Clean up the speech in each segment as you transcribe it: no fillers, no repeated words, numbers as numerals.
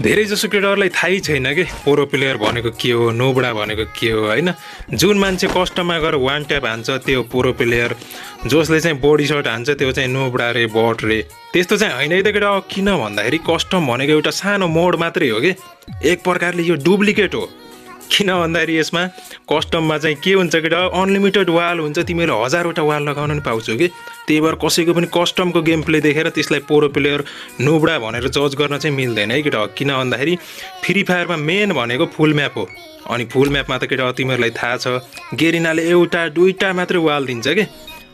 धेरैजसो केटाहरूलाई थाहै छैन कि प्रो प्लेयर भनेको के हो, नोबडा भनेको के हो हैन। जुन मान्छे कस्टममा गएर वान ट्याप हान्छ त्यो प्रो प्लेयर, जसले चाहिँ बडी सर्ट हान्छ त्यो चाहिँ नोबडा रे, बट रे। त्यस्तो चाहिँ होइन है त केटा। किन भन्दाखेरि कस्टम भनेको एउटा सानो मोड मात्रै हो कि, एक प्रकारले यो डुप्लिकेट हो। किन भन्दाखेरि यसमा कस्टममा चाहिँ के हुन्छ केटा, अनलिमिटेड वाल हुन्छ, तिमीले हजारवटा वाल लगाउन पनि पाउँछौ कि। त्यही भएर कसैको पनि कस्टमको गेम प्ले देखेर त्यसलाई प्रो प्लेयर नोबडा भनेर जज गर्न चाहिँ मिल्दैन है केटा। किन भन्दाखेरि फ्री फायरमा मेन भनेको फुल म्याप हो। अनि फुल म्यापमा त केटा तिमीहरूलाई थाहा छ, गेरिनाले एउटा दुईटा मात्रै वाल दिन्छ कि।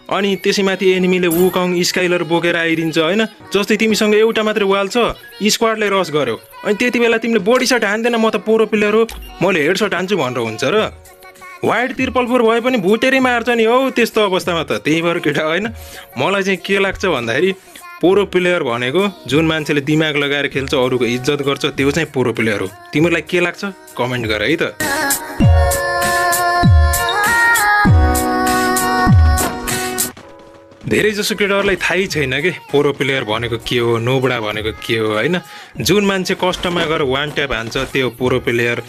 अनि त्यसैमाथि एनिमीले वुकङ स्काइलर बोकेर आइदिन्छ होइन। जस्तै तिमीसँग एउटा मात्रै वाल छ, स्क्वाडले रस गर्यो, अनि त्यति बेला तिमीले बडी सर्ट हान्दैन, म त प्रो प्लेयर हो, मैले हेड सर्ट हान्छु भनेर हुन्छ र। वाइड त्रिपल फोर भए पनि भुटेरै मार्छ नि हौ त्यस्तो अवस्थामा त। त्यही भएर केटा होइन, मलाई चाहिँ के लाग्छ भन्दाखेरि प्रो प्लेयर भनेको जुन मान्छेले दिमाग लगाएर खेल्छ, अरूको इज्जत गर्छ, त्यो चाहिँ प्रो प्लेयर हो। तिमीहरूलाई के लाग्छ कमेन्ट गर है त। धेरैजसो केटाहरूलाई थाहै छैन कि प्रो प्लेयर भनेको के हो, नोबडा भनेको के हो हैन। जुन मान्छे कस्टममा गएर वान ट्याप हान्छ त्यो प्रो प्लेयर,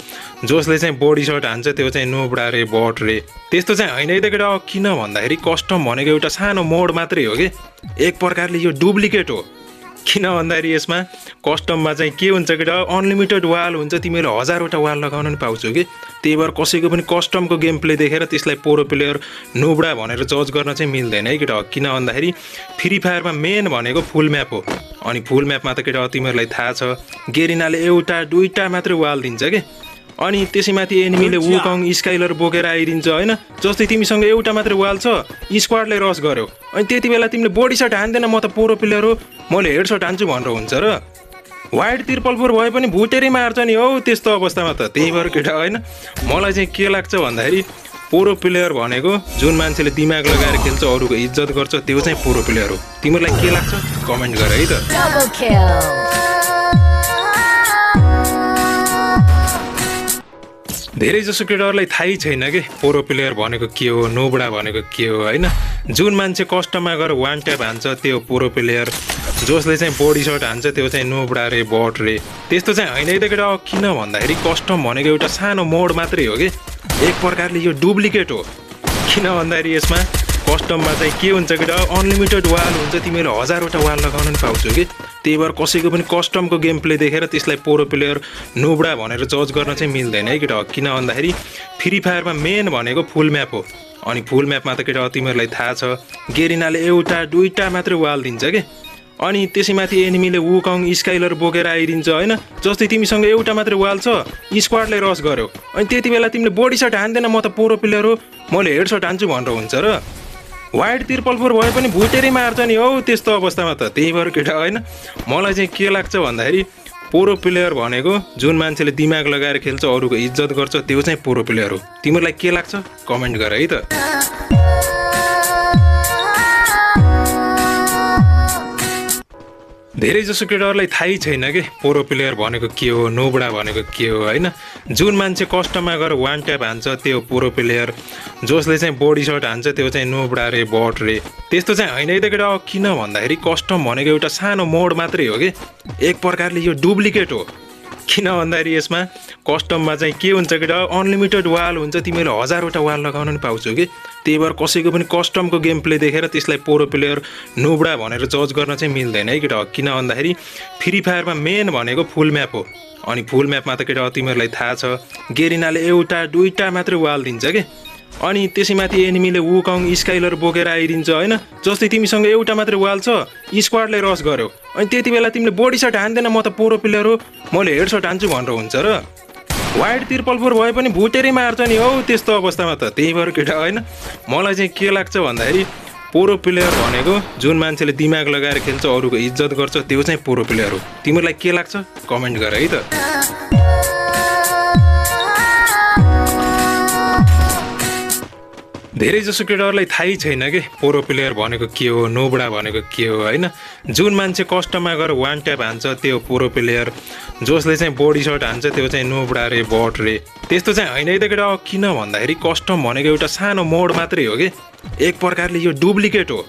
जसले चाहिँ बडी सर्ट हान्छ त्यो चाहिँ नोबडा रे, बट रे। त्यस्तो चाहिँ होइन है त केटा। किन भन्दाखेरि कस्टम भनेको एउटा सानो मोड मात्रै हो कि, एक प्रकारले यो डुप्लिकेट हो। किन भन्दाखेरि यसमा कस्टममा चाहिँ के हुन्छ केटा, अनलिमिटेड वाल हुन्छ, तिमीले हजारवटा वाल लगाउन पनि पाउँछौ कि। त्यही भएर कसैको पनि कस्टमको गेम प्ले देखेर त्यसलाई प्रो प्लेयर नोबडा भनेर जज गर्न चाहिँ मिल्दैन है केटा। किन भन्दाखेरि फ्री फायरमा मेन भनेको फुल म्याप हो। अनि फुल म्यापमा त केटा तिमीहरूलाई थाहा छ, गेरिनाले एउटा दुईटा मात्रै वाल दिन्छ कि। अनि त्यसैमाथि एनिमीले वुकङ स्काइलर बोकेर आइदिन्छ होइन। जस्तै तिमीसँग एउटा मात्रै वाल छ, स्क्वाडले रस गर्यो, अनि त्यति बेला तिमीले बडी सर्ट हान्दैन, म त प्रो प्लेयर हो, मैले हेड सर्ट हान्छु भनेर हुन्छ र। वाइड त्रिपल फोर भए पनि भुटेरै मार्छ नि हौ त्यस्तो अवस्थामा त। त्यही भएर केटा होइन, मलाई चाहिँ के लाग्छ भन्दाखेरि प्रो प्लेयर भनेको जुन मान्छेले दिमाग लगाएर खेल्छ, अरूको इज्जत गर्छ, त्यो चाहिँ प्रो प्लेयर हो। तिमीहरूलाई के लाग्छ कमेन्ट गर है त। धेरैजसो केटाहरूलाई थाहै छैन कि प्रो प्लेयर भनेको के हो, नोबडा भनेको के हो हैन। जुन मान्छे कस्टममा गएर वान ट्याप हान्छ त्यो प्रो प्लेयर, जसले चाहिँ बडी सर्ट हान्छ त्यो चाहिँ नोबडा रे, बट रे। त्यस्तो चाहिँ होइन है त केटा। किन भन्दाखेरि कस्टम भनेको एउटा सानो मोड मात्रै हो कि, एक प्रकारले यो डुप्लिकेट हो। किन भन्दाखेरि यसमा कस्टममा चाहिँ के हुन्छ केटा, अनलिमिटेड वाल हुन्छ, तिमीले हजारवटा वाल लगाउन पनि पाउँछौ कि। त्यही भएर कसैको पनि कस्टमको गेम प्ले देखेर त्यसलाई प्रो प्लेयर नोबडा भनेर जज गर्न चाहिँ मिल्दैन है केटा। किन भन्दाखेरि फ्री फायरमा मेन भनेको फुल म्याप हो। अनि फुल म्यापमा त केटा तिमीहरूलाई थाहा छ, गेरिनाले एउटा दुईटा मात्रै वाल दिन्छ कि। अनि त्यसैमाथि एनिमीले वुकङ स्काइलर बोकेर आइदिन्छ होइन। जस्तै तिमीसँग एउटा मात्रै वाल छ, स्क्वाडले रस गर्यो, अनि त्यति बेला तिमीले बडी सर्ट हान्दैन, म त प्रो प्लेयर हो, मैले हेड सर्ट हान्छु भनेर हुन्छ र। वाइड त्रिपल फोर भए पनि भुटेरै मार्छ नि हौ त्यस्तो अवस्थामा त। त्यही भएर केटा होइन, मलाई चाहिँ के लाग्छ भन्दाखेरि प्रो प्लेयर भनेको जुन मान्छेले दिमाग लगाएर खेल्छ, अरूको इज्जत गर्छ, त्यो चाहिँ प्रो प्लेयर हो। तिमीहरूलाई के लाग्छ कमेन्ट गर है त। धेरैजसो केटाहरूलाई थाहै छैन कि प्रो प्लेयर भनेको के हो, नोबडा भनेको के हो हैन। जुन मान्छे कस्टममा गएर वान ट्याप हान्छ त्यो प्रो प्लेयर, जसले चाहिँ बडी सर्ट हान्छ त्यो चाहिँ नोबडा रे, बट रे। त्यस्तो चाहिँ होइन है त केटा। किन भन्दाखेरि कस्टम भनेको एउटा सानो मोड मात्रै हो कि, एक प्रकारले यो डुप्लिकेट हो। किन भन्दाखेरि यसमा कस्टममा चाहिँ के हुन्छ केटा, अनलिमिटेड वाल हुन्छ, तिमीले हजारवटा वाल लगाउन पनि पाउँछौ कि। त्यही भएर कसैको पनि कस्टमको गेम प्ले देखेर त्यसलाई प्रो प्लेयर नोबडा भनेर जज गर्न चाहिँ मिल्दैन है केटा। किन भन्दाखेरि फ्री फायरमा मेन भनेको फुल म्याप हो। अनि फुल म्यापमा त केटा तिमीहरूलाई थाहा छ, गेरिनाले एउटा दुईटा मात्रै वाल दिन्छ कि। अनि त्यसैमाथि एनिमीले वुकङ स्काइलर बोकेर आइदिन्छ होइन। जस्तै तिमीसँग एउटा मात्रै वाल छ, स्क्वाडले रस गर्यो, अनि त्यति बेला तिमीले बडी सर्ट हान्दैन, म त प्रो प्लेयर हो, मैले हेड सर्ट हान्छु भनेर हुन्छ र। वाइड त्रिपल फोर भए पनि भुटेरै मार्छ नि हौ त्यस्तो अवस्थामा त। त्यही भएर केटा होइन, मलाई चाहिँ के लाग्छ भन्दाखेरि प्रो प्लेयर भनेको जुन मान्छेले दिमाग लगाएर खेल्छ, अरूको इज्जत गर्छ, त्यो चाहिँ प्रो प्लेयर हो। तिमीहरूलाई के लाग्छ कमेन्ट गर है त। धेरैजसो केटाहरूलाई थाहै छैन कि प्रो प्लेयर भनेको के हो, नोबडा भनेको के हो हैन। जुन मान्छे कस्टममा गएर वान ट्याप हान्छ त्यो प्रो प्लेयर, जसले चाहिँ बडी सर्ट हान्छ त्यो चाहिँ नोबडा रे, बट रे। त्यस्तो चाहिँ होइन है त केटा। किन भन्दाखेरि कस्टम भनेको एउटा सानो मोड मात्रै हो कि, एक प्रकारले यो डुप्लिकेट हो।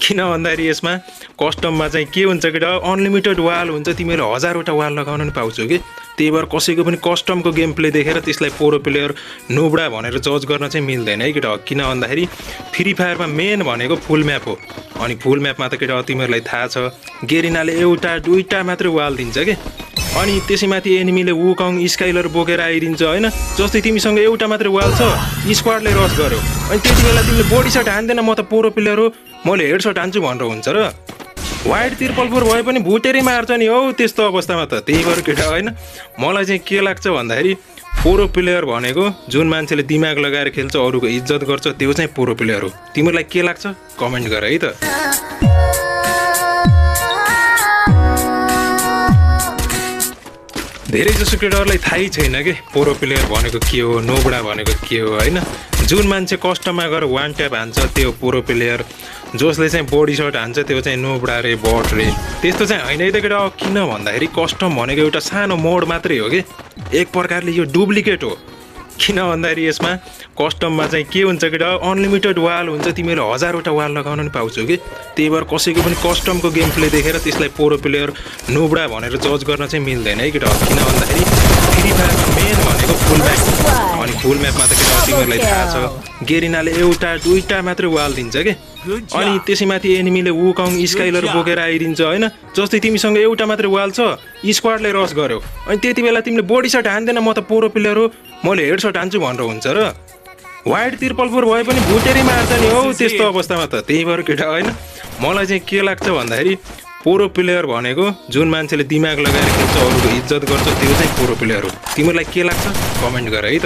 किन भन्दाखेरि यसमा कस्टममा चाहिँ के हुन्छ केटा अनलिमिटेड वाल हुन्छ तिमीले 1000वटा वाल लगाउन पनि पाउँछौ कि त्यही भएर कसैको पनि कस्टमको गेम प्ले देखेर त्यसलाई प्रो प्लेयर नुबडा भनेर जज गर्न चाहिँ मिल्दैन है केटा किन भन्दाखेरि फ्री फायरमा मेन भनेको फुल म्याप हो अनि फुल म्यापमा त केटा तिमीहरूलाई थाहा छ गेरिनाले एउटा दुईटा मात्रै वाल दिन्छ के अनि त्यसैमाथि एनिमीले वुकङ स्काइलर बोकेर आइदिन्छ हैन जस्तै तिमीसँग एउटा मात्रै वाल छ स्क्वाडले रस गर्यो अनि त्यति बेला तिमीले बडी शट हान्दैन म त प्रो प्लेयर हो मैले हेड शट हान्छु भनेर हुन्छ र वाइड तिर्पल 4 भए पनि भुटेरै मार्छ नि हौ त्यस्तो अवस्थामा त त्यही भएर केटा हैन मलाई चाहिँ के लाग्छ भन्दाखेरि प्रो प्लेयर भनेको जुन मान्छेले दिमाग लगाएर खेल्छ अरूको इज्जत गर्छ त्यो चाहिँ प्रो प्लेयर हो तिमीलाई के लाग्छ कमेन्ट गर है त धेरै जसो केटाहरूलाई थाहै छैन के प्रो प्लेयर भनेको के हो नोबडा भनेको के हो हैन जुन मान्छे कस्टममा गएर वान ट्याप हान्छ त्यो प्रो प्लेयर जसले चाहिँ बडी शट हान्छ त्यो चाहिँ नोबडा रे बट रे त्यस्तो चाहिँ होइन है त केटा किन भन्दाखेरि कस्टम भनेको एउटा सानो मोड मात्रै हो कि एक प्रकारले यो डुप्लिकेट हो किन भन्दाखेरि यसमा कस्टममा चाहिँ के हुन्छ केटा अनलिमिटेड वाल हुन्छ तिमीले 1000वटा वाल लगाउन पनि पाउँछौ कि त्यही भएर कसैको पनि कस्टमको गेम प्ले देखेर त्यसलाई प्रो प्लेयर नुबडा भनेर जज गर्न चाहिँ मिल्दैन है केटा किन भन्दाखेरि फ्री फायरमा मेन भनेको फुल म्याप अनि फुल म्यापमा त केटा तिमीहरूलाई थाहा छ गेरिनाले एउटा दुईटा मात्रै वाल दिन्छ के अनि त्यसैमाथि एनिमीले वुकङ स्काइलर बोकेर आइदिन्छ हैन जस्तै तिमीसँग एउटा मात्रै वाल छ स्क्वाडले रस गर्यो अनि त्यति बेला तिमीले बडी शट हान्दैन म त प्रो प्लेयर हो मैले हेड शट हान्छु भनेर हुन्छ र वाइड तिर्पल 4 भए पनि भुटेरै मार्छ नि हौ त्यस्तो अवस्थामा त त्यही भएर केटा हैन मलाई चाहिँ के लाग्छ भन्दाखेरि प्रो प्लेयर भनेको जुन मान्छेले दिमाग लगाएर खेल्छ अरूको इज्जत गर्छ त्यो चाहिँ प्रो प्लेयर हो तिमीलाई के लाग्छ कमेन्ट गर है त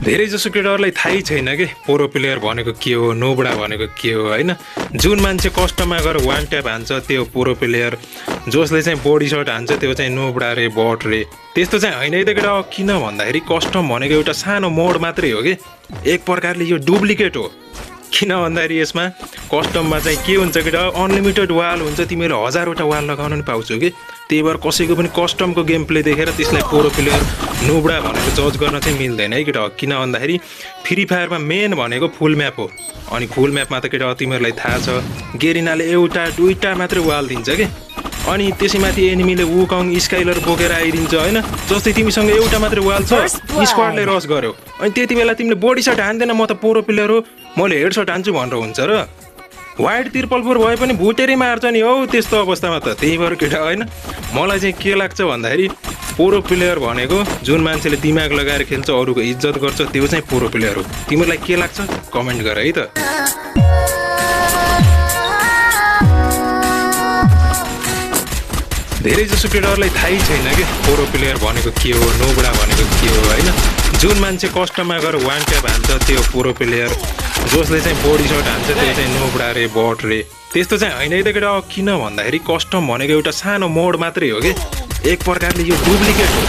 धेरै जसो केटाहरूलाई थाहै छैन कि प्रो प्लेयर भनेको के हो नोबडा भनेको के हो हैन जुन मान्छे कस्टममा गएर वान ट्याप हान्छ त्यो प्रो प्लेयर जसले चाहिँ बडी शट हान्छ त्यो चाहिँ नोबडा रे बट रे त्यस्तो चाहिँ होइन है त केटा किन भन्दाखेरि कस्टम भनेको एउटा सानो मोड मात्रै हो कि एक प्रकारले यो डुप्लिकेट हो किन भन्दाखेरि यसमा कस्टममा चाहिँ के हुन्छ केटा अनलिमिटेड वाल हुन्छ तिमीले 1000वटा वाल लगाउन पनि पाउँछौ कि त्यही भएर कसैको पनि कस्टमको गेम प्ले देखेर त्यसलाई प्रो प्लेयर नुबडा भनेर जज गर्न चाहिँ मिल्दैन है केटा किन भन्दाखेरि फ्री फायरमा मेन भनेको फुल म्याप हो अनि फुल म्यापमा त केटा तिमीहरूलाई थाहा छ गेरिनाले एउटा दुईटा मात्रै वाल दिन्छ कि अनि त्यसैमाथि एनिमीले वुकङ स्काइलर बोकेर आइदिन्छ हैन जस्तै तिमीसँग एउटा मात्रै वाल छ स्क्वाडले रस गर्यो अनि त्यति बेला तिमीले बडी शट हान्दैन म त प्रो प्लेयर हो मैले हेड शट हान्छु भनेर हुन्छ र वाइड तिर्पल 4 भए पनि भुटेरै मार्छ नि हौ त्यस्तो अवस्थामा त त्यही भएर केटा हैन मलाई चाहिँ के लाग्छ भन्दाखेरि प्रो प्लेयर भनेको जुन मान्छेले दिमाग लगाएर खेल्छ अरूको इज्जत गर्छ त्यो चाहिँ प्रो प्लेयर हो तिमीलाई के लाग्छ कमेन्ट गर है त धेरै जसो केटाहरूलाई थाहै छैन कि प्रो प्लेयर भनेको के हो नोबडा भनेको के हो हैन जुन मान्छे कस्टममा गएर वान ट्याप हान्छ त्यो प्रो प्लेयर जसले चाहिँ बडी शट हान्छ त्यो चाहिँ नोबडा रे बट रे त्यस्तो चाहिँ होइन है त केटा किन भन्दाखेरि कस्टम भनेको एउटा सानो मोड मात्रै हो कि एक प्रकारले यो डुप्लिकेट हो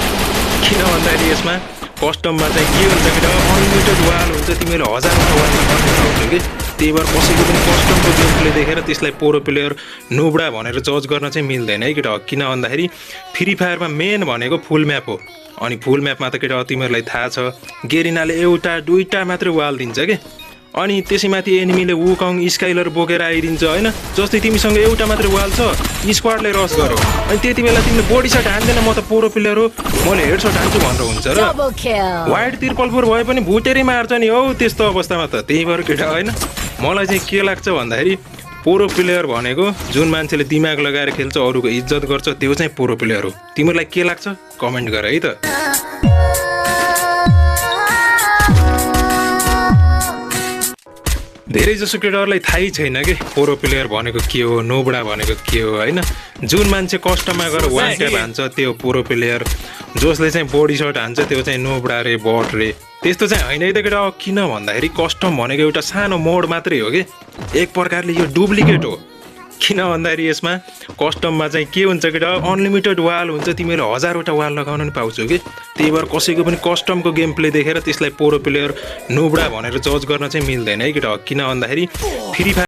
किन भन्दाखेरि यसमा कस्टममा चाहिँ के हुन्छ केटा अनलिमिटेड वाल हुन्छ तिमीले 1000वटा वाल लगाउन पाउँछौ कि त्यही भएर कसैको पनि कस्टमको गेम प्ले देखेर त्यसलाई प्रो प्लेयर नुबडा भनेर जज गर्न चाहिँ मिल्दैन है केटा किन भन्दाखेरि फ्री फायरमा मेन भनेको फुल म्याप हो अनि फुल म्यापमा त केटा तिमीहरूलाई थाहा छ गेरिनाले एउटा दुईटा मात्रै वाल दिन्छ कि अनि त्यसैमाथि एनिमीले वुकङ स्काइलर बोकेर आइदिन्छ हैन जस्तै तिमीसँग एउटा मात्रै वाल छ स्क्वाडले रस गर्यो अनि त्यति बेला तिमीले बडी शट हान्दैन म त प्रो प्लेयर हो मैले हेड शट हान्छु भनेर हुन्छ र वाइड तिर्पल 4 भए पनि भुटेरै मार्छ नि हौ त्यस्तो अवस्थामा त त्यही भएर केटा हैन मलाई चाहिँ के लाग्छ भन्दाखेरि प्रो प्लेयर भनेको जुन मान्छेले दिमाग लगाएर खेल्छ अरूको इज्जत गर्छ त्यो चाहिँ प्रो प्लेयर हो तिमीलाई के लाग्छ कमेन्ट गर है त धेरै जसो केटाहरूलाई थाहै छैन कि प्रो प्लेयर भनेको के हो नोबडा भनेको के हो हैन जुन मान्छे कस्टममा गएर वान ट्याप हान्छ त्यो प्रो प्लेयर जसले चाहिँ बडी शट हान्छ त्यो चाहिँ नोबडा रे बट रे त्यस्तो चाहिँ होइन है त केटा किन भन्दाखेरि कस्टम भनेको एउटा सानो मोड मात्रै हो कि एक प्रकारले यो डुप्लिकेट हो किन भन्दाखेरि यसमा कस्टममा चाहिँ के हुन्छ केटा अनलिमिटेड वाल हुन्छ तिमीले 1000वटा वाल लगाउन पनि पाउँछौ कि त्यही भएर कसैको पनि कस्टमको गेम प्ले देखेर त्यसलाई प्रो प्लेयर नुबडा भनेर जज गर्न चाहिँ मिल्दैन है केटा किन भन्दाखेरि फ्री फायर